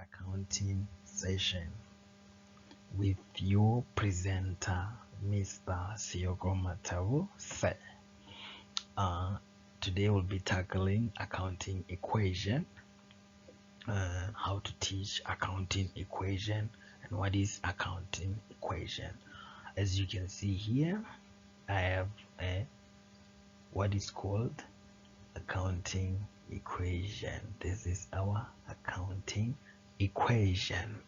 accounting session with your presenter, Mr. Sioko Matavu. Today we'll be tackling accounting equation, how to teach accounting equation, and what is accounting equation. As you can see here, I have what is called accounting equation. This is our accounting equation.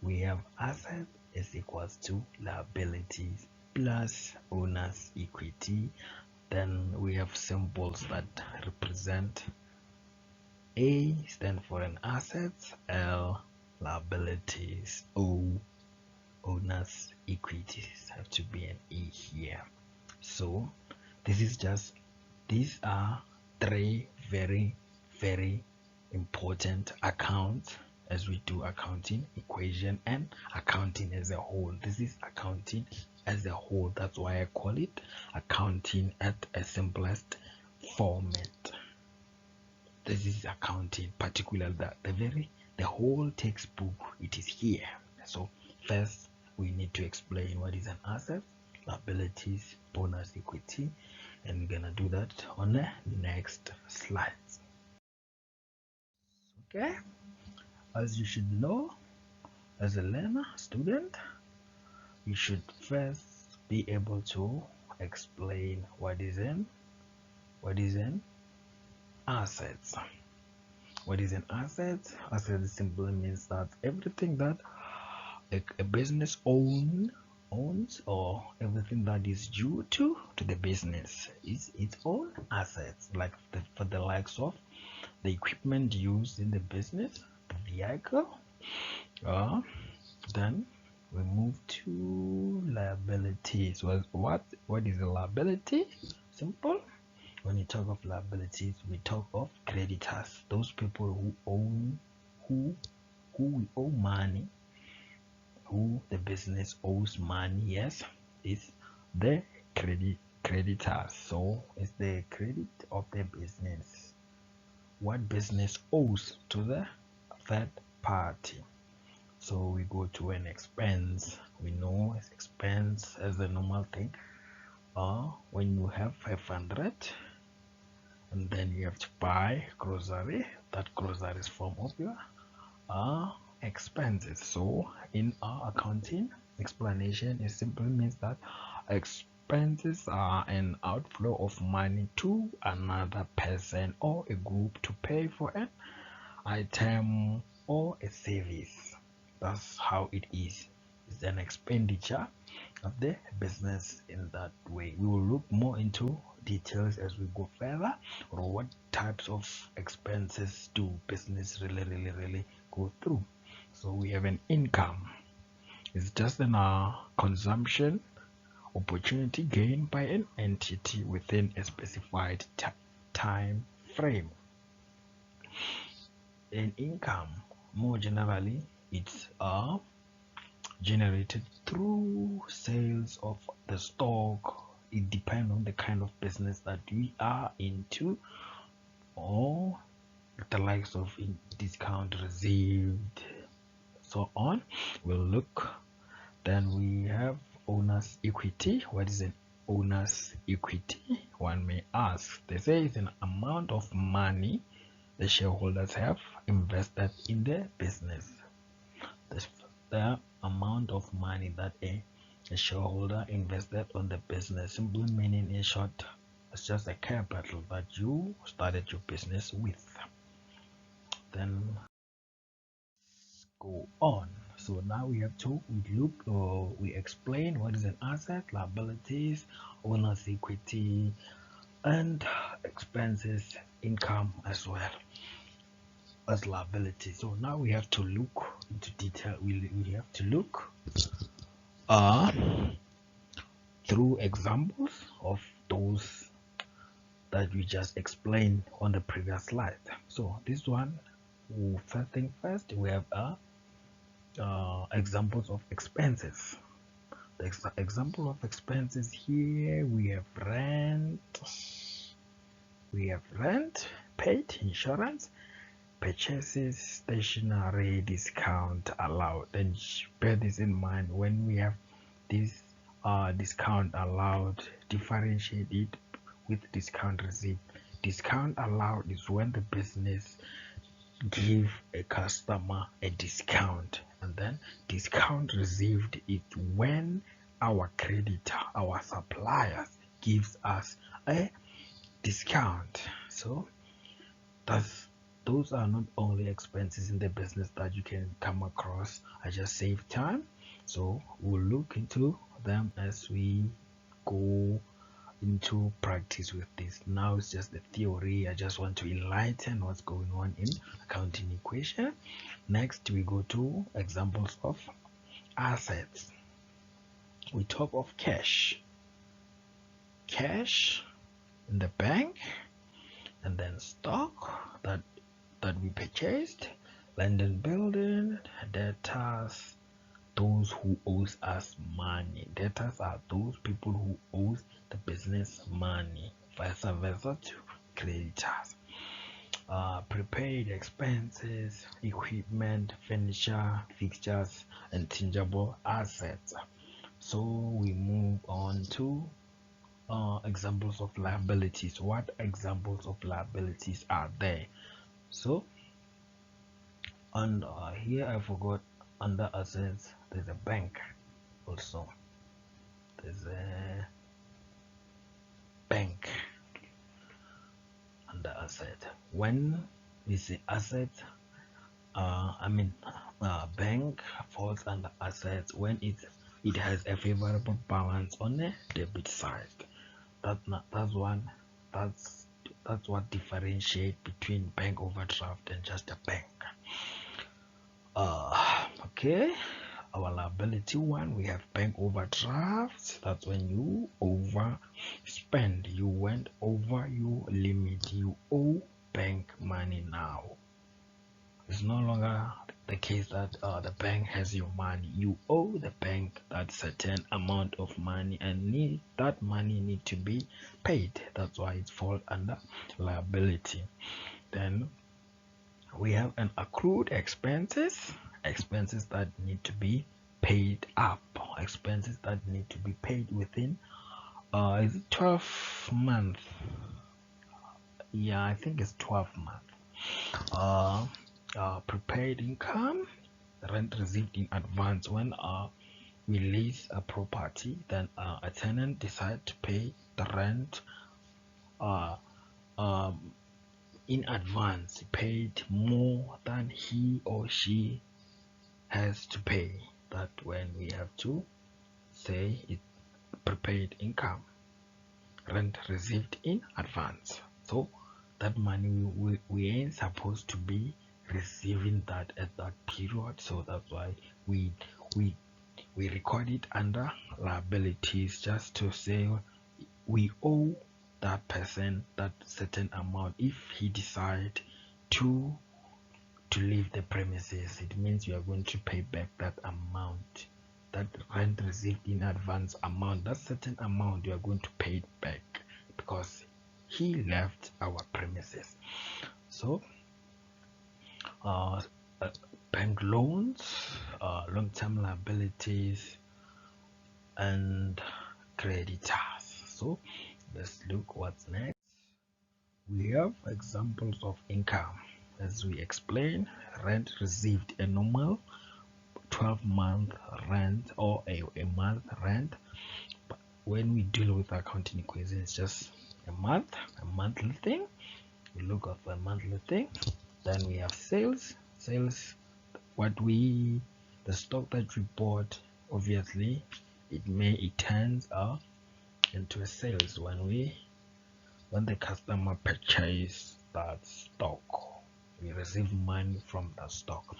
We have asset is equals to liabilities plus owner's equity. Then we have symbols that represent A stand for an asset, L liabilities, O owner's equities have to be an E here. So these are three very important accounts as we do accounting equation and accounting as a whole. This is accounting as a whole. That's why I call it accounting at a simplest format. This is accounting, particularly the whole textbook. It is here. So first we need to explain what is an asset, liabilities, owner's equity, and we're gonna do that on the next slides. Okay, as you should know, as a learner student, you should first be able to explain what is an asset. What is an asset? Asset simply means that everything that a business owns, or everything that is due to the business is its own assets, like for the likes of the equipment used in the business, the vehicle. Then we move to liabilities. What is a liability? Simple. When you talk of liabilities, we talk of creditors, those people who we owe money, who the business owes money. Yes, it's the creditors. So it's the credit of the business, what business owes to the third party. So we go to an expense. We know expense as the normal thing. When you have 500 and then you have to buy grocery, that grocery is form of your expenses. So in our accounting explanation, it simply means that expenses are an outflow of money to another person or a group to pay for an item or a service. That's how it is. It's an expenditure of the business in that way. We will look more into details as we go further, or what types of expenses do business really go through. So we have an income. It's just an consumption opportunity gained by an entity within a specified time frame. An income, more generally, it's generated through sales of the stock. It depends on the kind of business that we are into, or the likes of discount received, so on. We'll look. Then we have owner's equity. What is an owner's equity? One may ask. They say it's an amount of money the shareholders have invested in the business. The amount of money that a shareholder invested on the business, simply meaning, in short, it's just a capital that you started your business with. Then go on. So now we have to we explain what is an asset, liabilities, owner's equity, and expenses, income as well as liability. So now we have to look into detail. We have to look through examples of those that we just explained on the previous slide. So this one, first thing first, we have examples of expenses. The example of expenses here, we have rent, paid, insurance, purchases stationery discount allowed. Then bear this in mind when we have this discount allowed, differentiate it with discount received. Discount allowed is when the business give a customer a discount, and then discount received is when our creditor, our suppliers, gives us a discount. So those are not only expenses in the business that you can come across. I just save time, so we'll look into them as we go into practice with this. Now it's just the theory. I just want to enlighten what's going on in accounting equation. Next we go to examples of assets. We talk of cash in the bank, and then stock that we purchased, land and building, debtors, those who owes us money. Debtors are those people who owes the business money, vice versa to creditors. Prepaid expenses, equipment, furniture, fixtures, and tangible assets. So we move on to examples of liabilities. What examples of liabilities are there? So and here I forgot, under assets there's a bank also. There's a bank under asset. When we say asset, bank falls under assets when it has a favorable balance on the debit side. That's what differentiates between bank overdraft and just a bank. Okay, our liability one, we have bank overdraft. That's when you overspend, you went over your limit, you owe bank money now. It's no longer the case that the bank has your money. You owe the bank that certain amount of money, and that money need to be paid. That's why it falls under liability. Then we have an accrued expenses that need to be paid up, expenses that need to be paid within is it 12 months? Yeah, I think it's 12 months. Prepaid income, rent received in advance. When we lease a property, then a tenant decides to pay the rent in advance, paid more than he or she has to pay. That when we have to say it prepaid income, rent received in advance. So that money we ain't supposed to be receiving that at that period. So that's why we record it under liabilities, just to say we owe that person that certain amount. If he decide to leave the premises, it means you are going to pay back that amount, that rent received in advance amount, that certain amount you are going to pay it back because he left our premises. So bank loans, long-term liabilities, and creditors. So let's look what's next. We have examples of income. As we explained, rent received, a normal 12-month rent or a month rent. But when we deal with accounting equation, it's just a monthly thing. We look at a monthly thing. Then we have sales, the stock that we bought. Obviously it turns out into a sales when the customer purchase that stock, we receive money from that stock.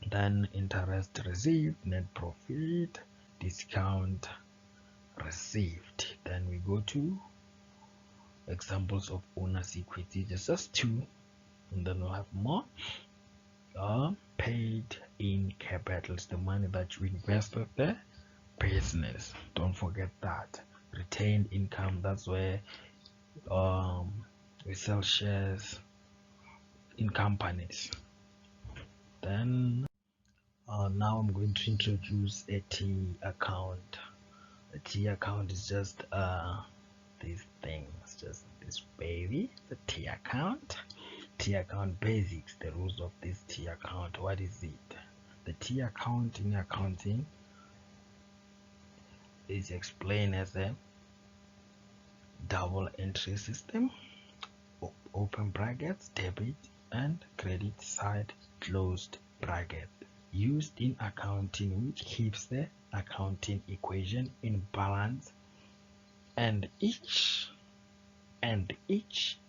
Then interest received, net profit, discount received. Then we go to examples of owners equity, just two, and then we'll have more. Paid in capital is the money that you invest with the business. Don't forget that. Retained income, that's where we sell shares in companies. Then now I'm going to introduce a T account. A T account is just these things, just this baby, the T account. T account basics, the rules of this T account. What is it? The T account in accounting is explained as a double entry system, open brackets, debit and credit side, closed bracket, used in accounting, which keeps the accounting equation in balance, and each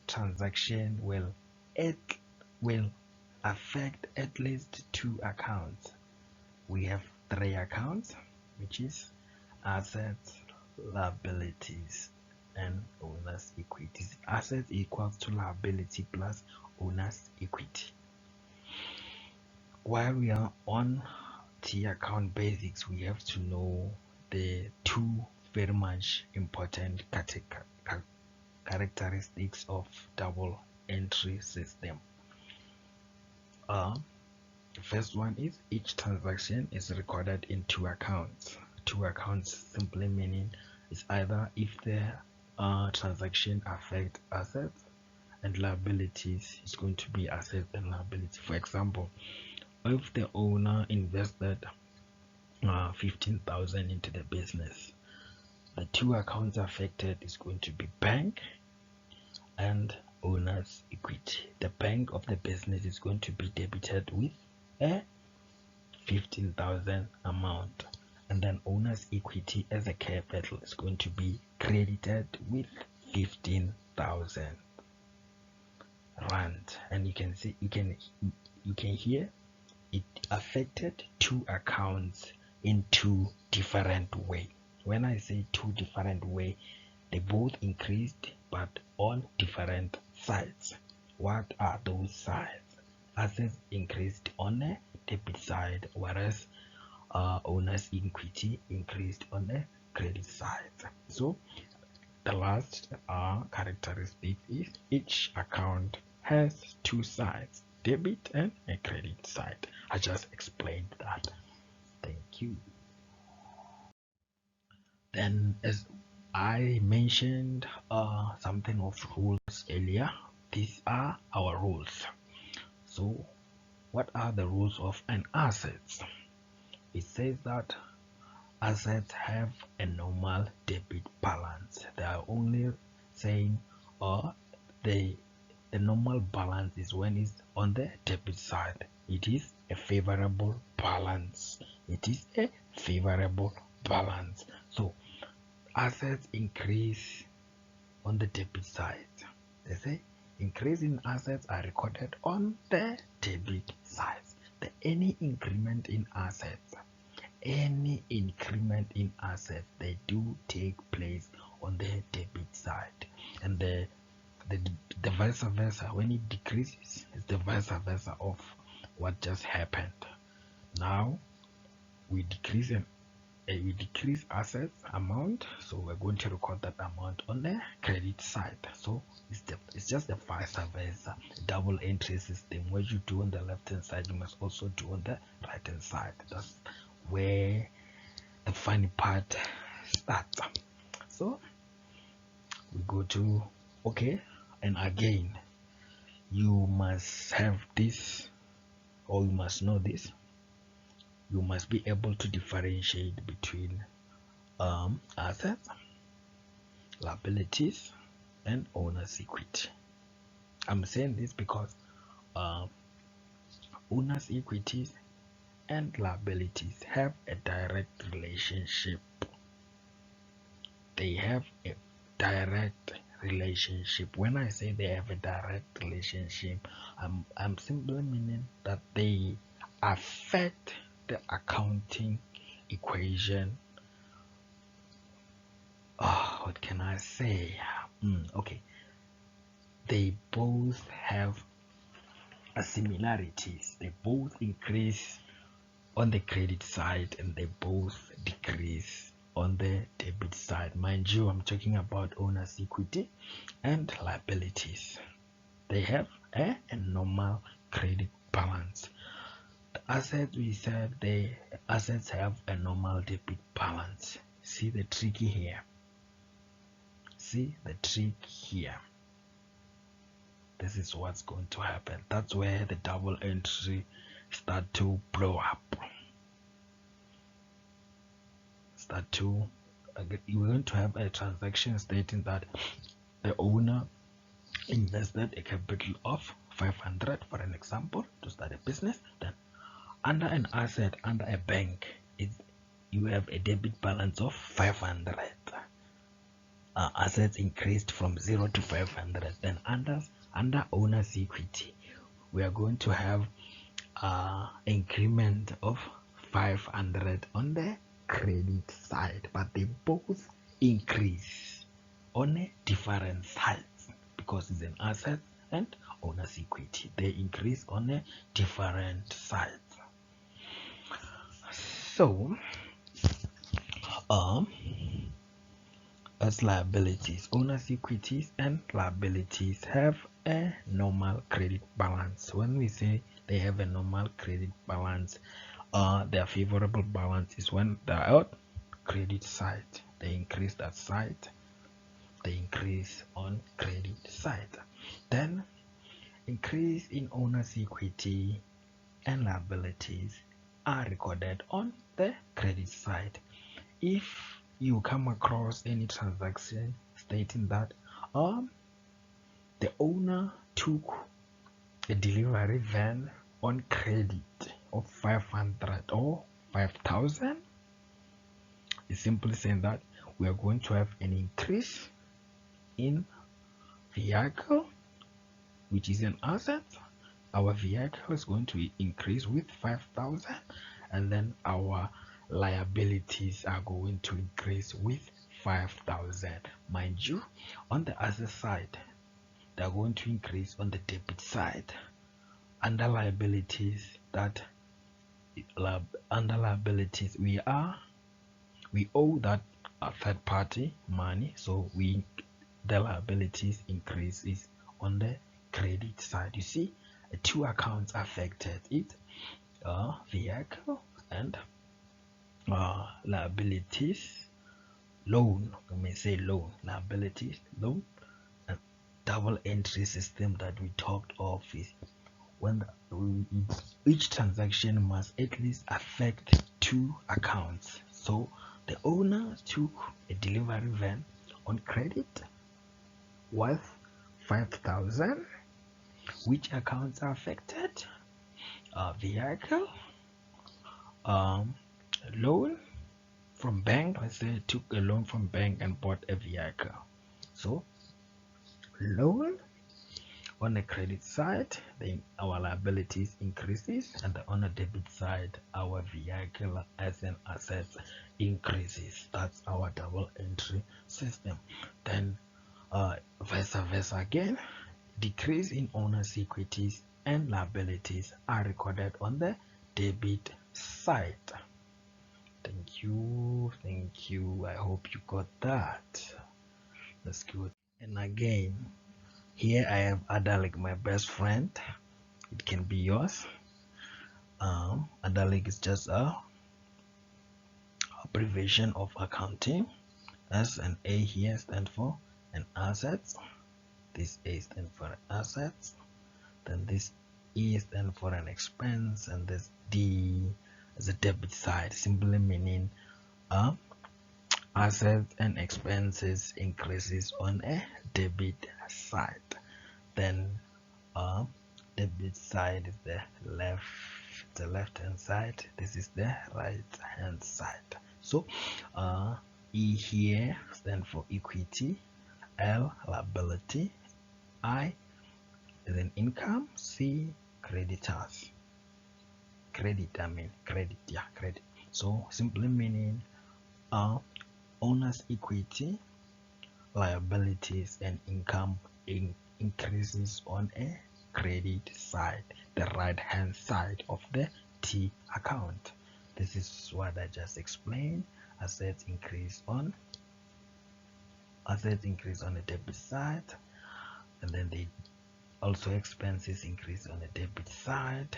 transaction will affect at least two accounts. We have three accounts, which is assets, liabilities and owners equities. Assets equals to liability plus owners equity. While we are on T account basics, we have to know the two very much important characteristics of double entry system. The first one is each transaction is recorded in two accounts. Two accounts simply meaning it's either if the transaction affect assets and liabilities, it's going to be assets and liability. For example, if the owner invested 15,000 into the business, the two accounts affected is going to be bank and owner's equity. The bank of the business is going to be debited with a 15,000 amount, and then owner's equity as a capital is going to be credited with 15,000 rand. And you can see, you can hear it affected two accounts in two different ways. When I say two different ways, they both increased but on different sides. What are those sides? Assets increased on the debit side, whereas owner's equity increased on the credit side. So the last characteristic is each account has two sides, debit and a credit side. I just explained that. Thank you. Then, as I mentioned something of rules earlier, these are our rules. So what are the rules of an asset? It says that assets have a normal debit balance. They are only saying the normal balance is when it's on the debit side. It is a favorable balance. It is a favorable balance. So assets increase on the debit side. They say increase in assets are recorded on the debit side. Any increment in assets, they do take place on the debit side, and the vice versa. When it decreases, it's the vice versa of what just happened. Now we decrease assets amount, so we're going to record that amount on the credit side. So it's just the vice versa. Double entry system. What you do on the left hand side, you must also do on the right hand side. That's where the funny part starts. So we go to okay, and again you must have this, or you must know this. You must be able to differentiate between assets, liabilities and owner's equity. I'm saying this because owner's equities and liabilities have a direct relationship. They have a direct relationship. When I say they have a direct relationship, I'm simply meaning that they affect the accounting equation. What can I say? Okay, they both have similarities. They both increase on the credit side and they both decrease on the debit side. Mind you, I'm talking about owner's equity and liabilities. They have a normal credit balance. The assets, we said the assets have a normal debit balance. See the trick here. See the trick here. This is what's going to happen. That's where the double entry start to blow up. We're going to have a transaction stating that the owner invested a capital of 500, for an example, to start a business. Then under an asset, under a bank, you have a debit balance of 500. Assets increased from 0 to 500. Then under owner's equity, we are going to have increment of 500 on the credit side, but they both increase on a different sides because it's an asset and owner's equity. They increase on a different sides. So as liabilities, owner's equities and liabilities have a normal credit balance. When we say they have a normal credit balance, their favorable balance is when they are credit side. They increase that side, they increase on credit side. Then increase in owner's equity and liabilities are recorded on the credit side. If you come across any transaction stating that the owner took a delivery van on credit of 500 or 5,000, it's simply saying that we are going to have an increase in vehicle, which is an asset. Our vehicle is going to increase with 5,000, and then our liabilities are going to increase with 5,000. Mind you, on the asset side, they are going to increase on the debit side. Under liabilities, we owe that a third party money, so the liabilities increases on the credit side. You see, two accounts affected: it vehicle and liabilities, loan. Let me say loan, liabilities, loan. And double entry system that we talked of is when each transaction must at least affect two accounts. So the owner took a delivery van on credit worth 5,000. Which accounts are affected? Vehicle, loan from bank. Let's say took a loan from bank and bought a vehicle. So loan on the credit side, then our liabilities increases, and on the debit side, our vehicle as an asset increases. That's our double entry system. Then vice versa again, decrease in owner's equities and liabilities are recorded on the debit side. Thank you. I hope you got that. That's good. And again, here I have Adalik, my best friend. It can be yours. Adalik is just a abbreviation of accounting. S and A here stand for an assets. This A stands for assets. Then this E stands for an expense, and this D is a debit side, simply meaning assets and expenses increases on a debit side. Then debit side is the left hand side, this is the right hand side. So E here stands for equity, L liability, I is an income, C creditors. Credit. So simply meaning owner's equity, liabilities, and income increases on a credit side, the right hand side of the T account. This is what I just explained. Assets increase on the debit side, and then they Also expenses increase on the debit side.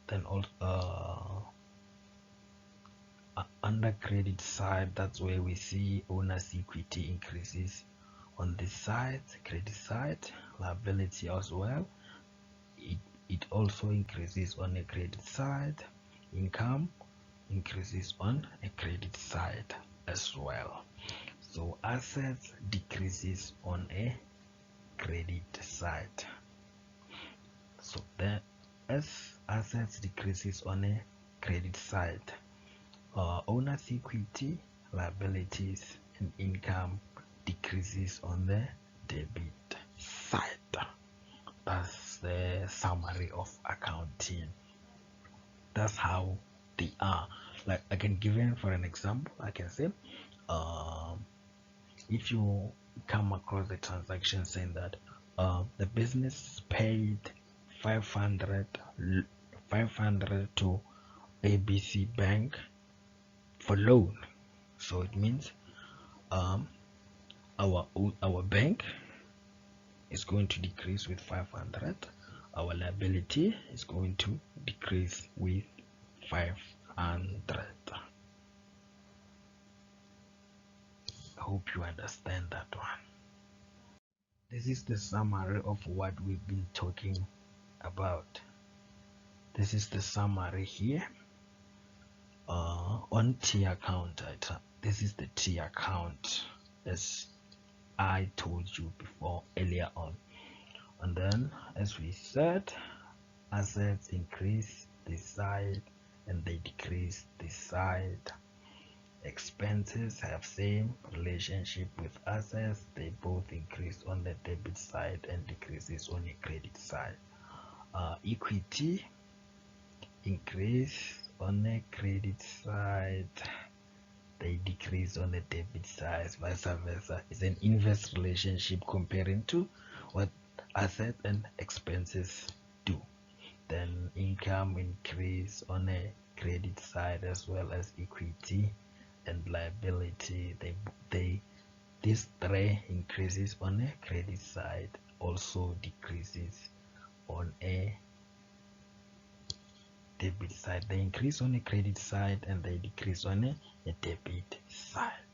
Then also under credit side, that's where we see owner's equity increases on this side, credit side. Liability as well, it also increases on the credit side. Income increases on a credit side as well. So assets decreases on a credit side. So then as assets decreases on a credit side, owner's equity, liabilities, and income decreases on the debit side. That's the summary of accounting. That's how they are. Like I can give you for an example, I can say if you come across a transaction saying that the business paid 500 to ABC Bank for loan, so it means our bank is going to decrease with 500. Our liability is going to decrease with 500. I hope you understand that one. This is the summary of what we've been talking about. This is the summary here. On T account item, this is the T account, as I told you before earlier on. And then, as we said, assets increase this side and they decrease this side. Expenses have same relationship with assets, they both increase on the debit side and decreases on the credit side. Equity increase on the credit side, they decrease on the debit side, vice versa. It's an inverse relationship comparing to what assets and expenses do. Then income increase on a credit side as well as equity and liability. These three increases on a credit side, also decreases on a debit side. They increase on the credit side and they decrease on a debit side.